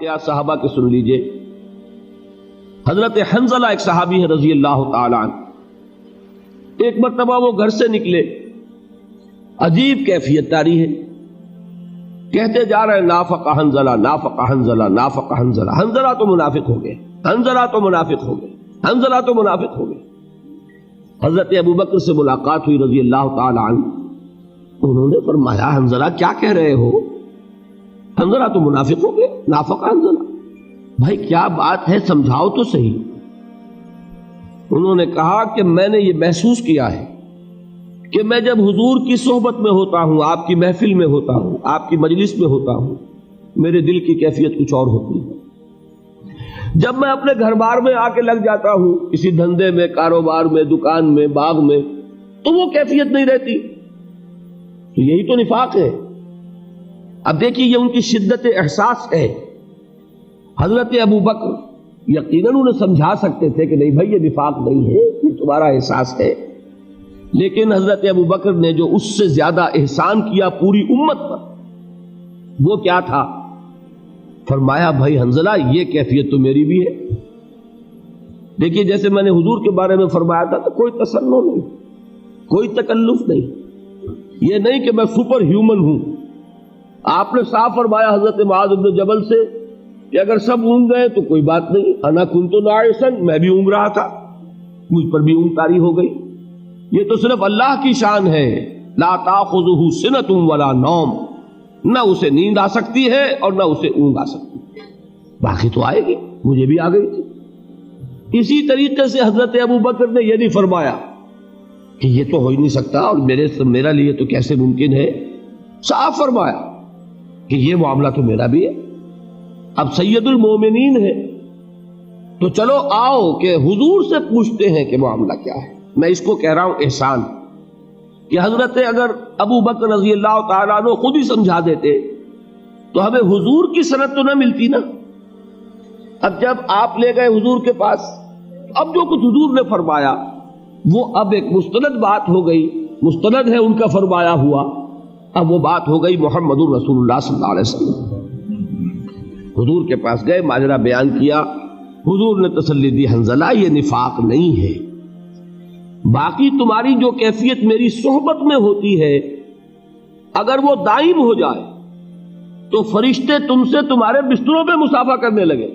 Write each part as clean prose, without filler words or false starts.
واقعہ صحابہ کے سن لیجئے۔ حضرت حنظلہ ایک صحابی ہے رضی اللہ تعالی عنہ، ایک مرتبہ وہ گھر سے نکلے، عجیب کیفیت طاری ہے، کہتے جا رہے ہیں نافق حنظلہ نافق حنظلہ نافق حنظلہ، حنظلہ تو منافق ہو گئے، حنظلہ تو منافق ہو گئے، حنظلہ تو منافق ہو گئے۔ حضرت ابو بکر سے ملاقات ہوئی رضی اللہ تعالی عنہ، انہوں نے فرمایا حنظلہ کیا کہہ رہے ہو؟ حنظلہ تو منافق ہو گئے، نافق حنظلہ، بھائی کیا بات ہے سمجھاؤ تو صحیح۔ انہوں نے کہا کہ میں نے یہ محسوس کیا ہے کہ میں جب حضور کی صحبت میں ہوتا ہوں، آپ کی محفل میں ہوتا ہوں، آپ کی مجلس میں ہوتا ہوں، میرے دل کی کیفیت کچھ اور ہوتی ہے۔ جب میں اپنے گھر بار میں آ کے لگ جاتا ہوں، کسی دھندے میں، کاروبار میں، دکان میں، باغ میں، تو وہ کیفیت نہیں رہتی۔ تو یہی تو نفاق ہے۔ اب دیکھیے یہ ان کی شدت احساس ہے۔ حضرت ابو بکر یقیناً انہیں سمجھا سکتے تھے کہ نہیں بھائی یہ نفاق نہیں ہے، یہ تمہارا احساس ہے، لیکن حضرت ابو بکر نے جو اس سے زیادہ احسان کیا پوری امت پر، وہ کیا تھا؟ فرمایا بھائی حنظلہ یہ کیفیت تو میری بھی ہے۔ دیکھیے جیسے میں نے حضور کے بارے میں فرمایا تھا کہ کوئی تصنع نہیں، کوئی تکلف نہیں، یہ نہیں کہ میں سپر ہیومن ہوں۔ آپ نے صاف فرمایا حضرت معاذ بن جبل سے کہ اگر سب اونگ گئے تو کوئی بات نہیں، انا کنت ناعسا، میں بھی اونگ رہا تھا، مجھ پر بھی اونگ طاری ہو گئی۔ یہ تو صرف اللہ کی شان ہے، لا تاخذہ سنۃ ولا نوم، نہ اسے نیند آ سکتی ہے اور نہ اسے اونگ آ سکتی ہے، باقی تو آئے گی، مجھے بھی آ گئی تھی۔ اسی طریقے سے حضرت ابو بکر نے یہ نہیں فرمایا کہ یہ تو ہو ہی نہیں سکتا اور میرا لیے تو کیسے ممکن ہے، صاف فرمایا کہ یہ معاملہ تو میرا بھی ہے۔ اب سید المومنین ہے تو چلو آؤ کہ حضور سے پوچھتے ہیں کہ معاملہ کیا ہے۔ میں اس کو کہہ رہا ہوں احسان، کہ حضرت اگر ابو بکر رضی اللہ تعالیٰ عنہ خود ہی سمجھا دیتے تو ہمیں حضور کی سند تو نہ ملتی نا۔ اب جب آپ لے گئے حضور کے پاس، اب جو کچھ حضور نے فرمایا وہ اب ایک مستند بات ہو گئی، مستند ہے ان کا فرمایا ہوا، اب وہ بات ہو گئی محمد رسول اللہ صلی اللہ علیہ وسلم۔ حضور کے پاس گئے، ماجرا بیان کیا، حضور نے تسلی دی حنظلہ یہ نفاق نہیں ہے، باقی تمہاری جو کیفیت میری صحبت میں ہوتی ہے اگر وہ دائم ہو جائے تو فرشتے تم سے تمہارے بستروں پہ مسافہ کرنے لگے۔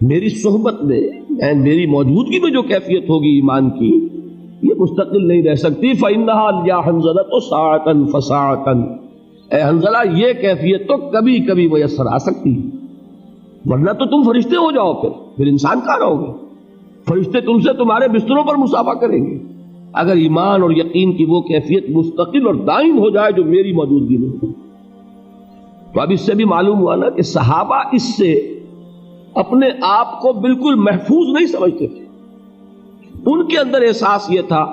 میری صحبت میں میری موجودگی میں جو کیفیت ہوگی ایمان کی، یہ مستقل نہیں رہ سکتی۔ فَإِنَّهَا يَا حَنظَلَةُ سَاعَةً فَسَاعَةً، اے حنظلہ یہ کیفیت تو کبھی کبھی میسر آ سکتی ہے، ورنہ تو تم فرشتے ہو جاؤ، پھر انسان کہاں رہو گے؟ فرشتے تم سے تمہارے بستروں پر مسافہ کریں گے اگر ایمان اور یقین کی وہ کیفیت مستقل اور دائم ہو جائے جو میری موجودگی میں ہو۔ تو اب اس سے بھی معلوم ہوا نا کہ صحابہ اس سے اپنے آپ کو بالکل محفوظ نہیں سمجھتے تھے۔ ان کے اندر احساس یہ تھا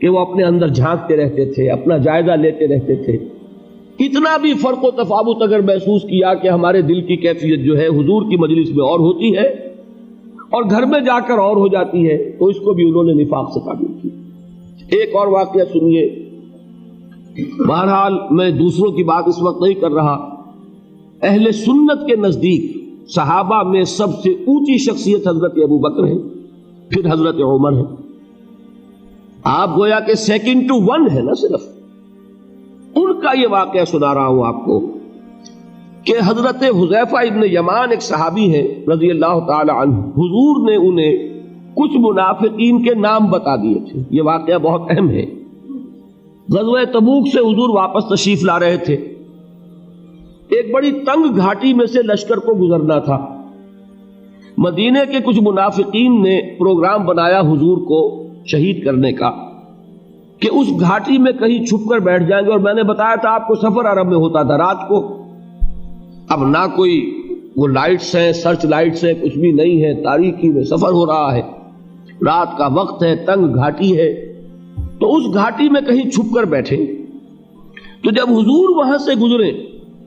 کہ وہ اپنے اندر جھانکتے رہتے تھے، اپنا جائزہ لیتے رہتے تھے۔ اتنا بھی فرق و تفاوت اگر محسوس کیا کہ ہمارے دل کی کیفیت جو ہے حضور کی مجلس میں اور ہوتی ہے اور گھر میں جا کر اور ہو جاتی ہے، تو اس کو بھی انہوں نے نفاق سے تعبیر کی۔ ایک اور واقعہ سنیے، بہرحال میں دوسروں کی بات اس وقت نہیں کر رہا، اہل سنت کے نزدیک صحابہ میں سب سے اونچی شخصیت حضرت ابو بکر ہے، پھر حضرت عمر ہے۔ آپ گویا کہ سیکنڈ ٹو ون ہے نا، صرف ان کا یہ واقعہ سنا رہا ہوں آپ کو کہ حضرت حذیفہ ابن یمان ایک صحابی ہیں رضی اللہ تعالی عنہ، حضور نے انہیں کچھ منافقین کے نام بتا دیے تھے۔ یہ واقعہ بہت اہم ہے۔ غزوہ تبوک سے حضور واپس تشریف لا رہے تھے، ایک بڑی تنگ گھاٹی میں سے لشکر کو گزرنا تھا۔ مدینے کے کچھ منافقین نے پروگرام بنایا حضور کو شہید کرنے کا کہ اس گھاٹی میں کہیں چھپ کر بیٹھ جائیں گے، اور میں نے بتایا تھا آپ کو سفر عرب میں ہوتا تھا رات کو، اب نہ کوئی وہ لائٹس ہیں، سرچ لائٹس ہیں، کچھ بھی نہیں ہے، تاریکی میں سفر ہو رہا ہے، رات کا وقت ہے، تنگ گھاٹی ہے، تو اس گھاٹی میں کہیں چھپ کر بیٹھے، تو جب حضور وہاں سے گزرے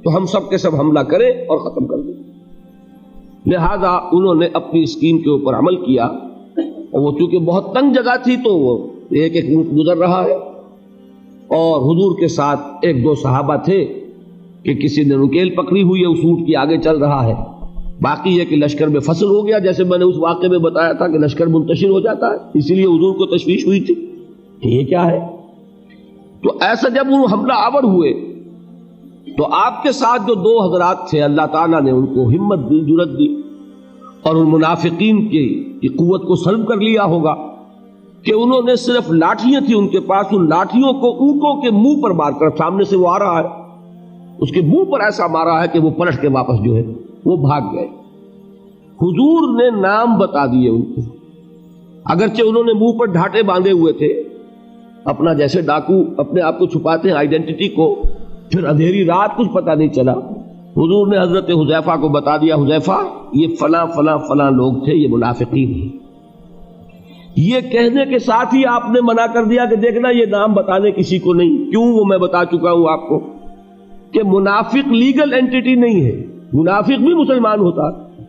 تو ہم سب کے سب حملہ کریں اور ختم کر دیں۔ لہذا انہوں نے اپنی اسکیم کے اوپر عمل کیا، اور وہ چونکہ بہت تنگ جگہ تھی تو وہ ایک ایک اونٹ گزر رہا ہے، اور حضور کے ساتھ ایک دو صحابہ تھے کہ کسی نے نکیل پکڑی ہوئی ہے، اس اونٹ کی آگے چل رہا ہے، باقی یہ کہ لشکر میں فصل ہو گیا، جیسے میں نے اس واقعے میں بتایا تھا کہ لشکر منتشر ہو جاتا ہے، اسی لیے حضور کو تشویش ہوئی تھی کہ یہ کیا ہے۔ تو ایسا جب وہ حملہ آور ہوئے تو آپ کے ساتھ جو دو حضرات تھے اللہ تعالیٰ نے ان کو ہمت دی، جرأت دی، اور ان منافقین کی قوت کو سلب کر لیا ہوگا کہ انہوں نے صرف لاٹھیاں تھی ان کے پاس، ان لاٹھیوں کو اونٹوں کے منہ پر مار کر، سامنے سے وہ آ رہا ہے اس کے منہ پر ایسا مارا ہے کہ وہ پلٹ کے واپس جو ہے وہ بھاگ گئے۔ حضور نے نام بتا دیے ان کو، اگرچہ انہوں نے منہ پر ڈھاٹے باندھے ہوئے تھے، اپنا جیسے ڈاکو اپنے آپ کو چھپاتے ہیں آئیڈینٹی کو، پھر اندھیری رات کچھ پتہ نہیں چلا، حضور نے حضرت حذیفہ کو بتا دیا، حذیفہ یہ فلاں فلاں فلاں لوگ تھے، یہ منافقین ہیں۔ یہ کہنے کے ساتھ ہی آپ نے منع کر دیا کہ دیکھنا یہ نام بتانے کسی کو نہیں۔ کیوں؟ وہ میں بتا چکا ہوں آپ کو کہ منافق لیگل اینٹیٹی نہیں ہے، منافق بھی مسلمان ہوتا ہے،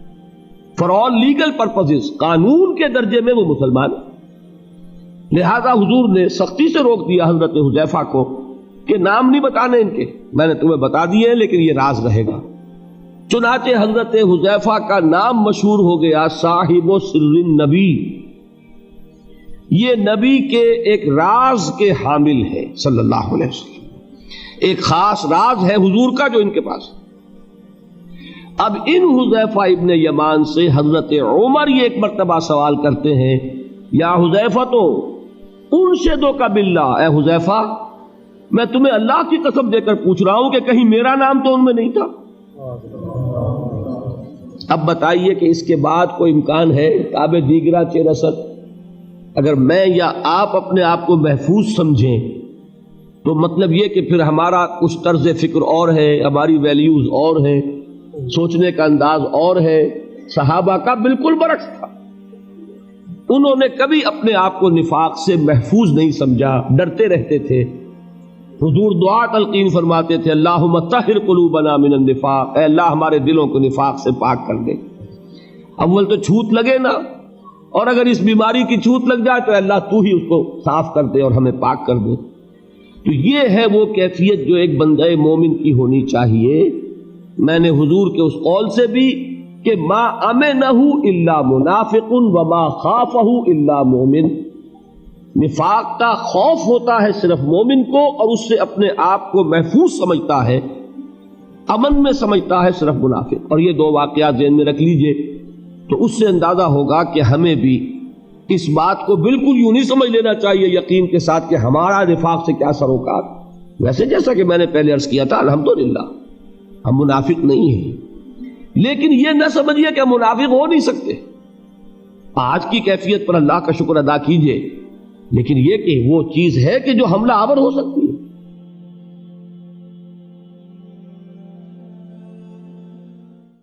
فار آل لیگل پرپزز، قانون کے درجے میں وہ مسلمان ہے۔ لہذا حضور نے سختی سے روک دیا حضرت حذیفہ کو کہ نام نہیں بتانے ان کے، میں نے تمہیں بتا دیے ہیں لیکن یہ راز رہے گا۔ چنانچہ حضرت حذیفہ کا نام مشہور ہو گیا صاحب سر النبی، یہ نبی کے ایک راز کے حامل ہے صلی اللہ علیہ وسلم، ایک خاص راز ہے حضور کا جو ان کے پاس۔ اب ان حذیفہ ابن یمان سے حضرت عمر یہ ایک مرتبہ سوال کرتے ہیں، یا حذیفہ تو انشدو کا باللہ، اے حذیفہ میں تمہیں اللہ کی قسم دے کر پوچھ رہا ہوں کہ کہیں میرا نام تو ان میں نہیں تھا۔ اب بتائیے کہ اس کے بعد کوئی امکان ہے کعب دیگرہ کے رسد اگر میں یا آپ اپنے آپ کو محفوظ سمجھیں تو مطلب یہ کہ پھر ہمارا کچھ طرز فکر اور ہے، ہماری ویلیوز اور ہیں، سوچنے کا انداز اور ہے۔ صحابہ کا بالکل برعکس تھا، انہوں نے کبھی اپنے آپ کو نفاق سے محفوظ نہیں سمجھا، ڈرتے رہتے تھے۔ حضور دعا تلقین فرماتے تھے، اللہم طہر قلوبنا من النفاق، اے اللہ ہمارے دلوں کو نفاق سے پاک کر دے۔ اول تو چھوت لگے نا، اور اگر اس بیماری کی چھوت لگ جائے تو اللہ تو ہی اس کو صاف کر دے اور ہمیں پاک کر دے۔ تو یہ ہے وہ کیفیت جو ایک بندہ مومن کی ہونی چاہیے۔ میں نے حضور کے اس قول سے بھی کہ ما امنہ الا منافق وما خافہ الا مومن، نفاق کا خوف ہوتا ہے صرف مومن کو، اور اس سے اپنے آپ کو محفوظ سمجھتا ہے، امن میں سمجھتا ہے صرف منافق۔ اور یہ دو واقعات ذہن میں رکھ لیجئے تو اس سے اندازہ ہوگا کہ ہمیں بھی اس بات کو بالکل یوں نہیں سمجھ لینا چاہیے یقین کے ساتھ کہ ہمارا نفاق سے کیا سروکار۔ ویسے جیسا کہ میں نے پہلے عرض کیا تھا الحمدللہ ہم منافق نہیں ہیں، لیکن یہ نہ سمجھیے کہ ہم منافق ہو نہیں سکتے۔ آج کی کیفیت پر اللہ کا شکر ادا کیجئے، لیکن یہ کہ وہ چیز ہے کہ جو حملہ آور ہو سکتی ہے۔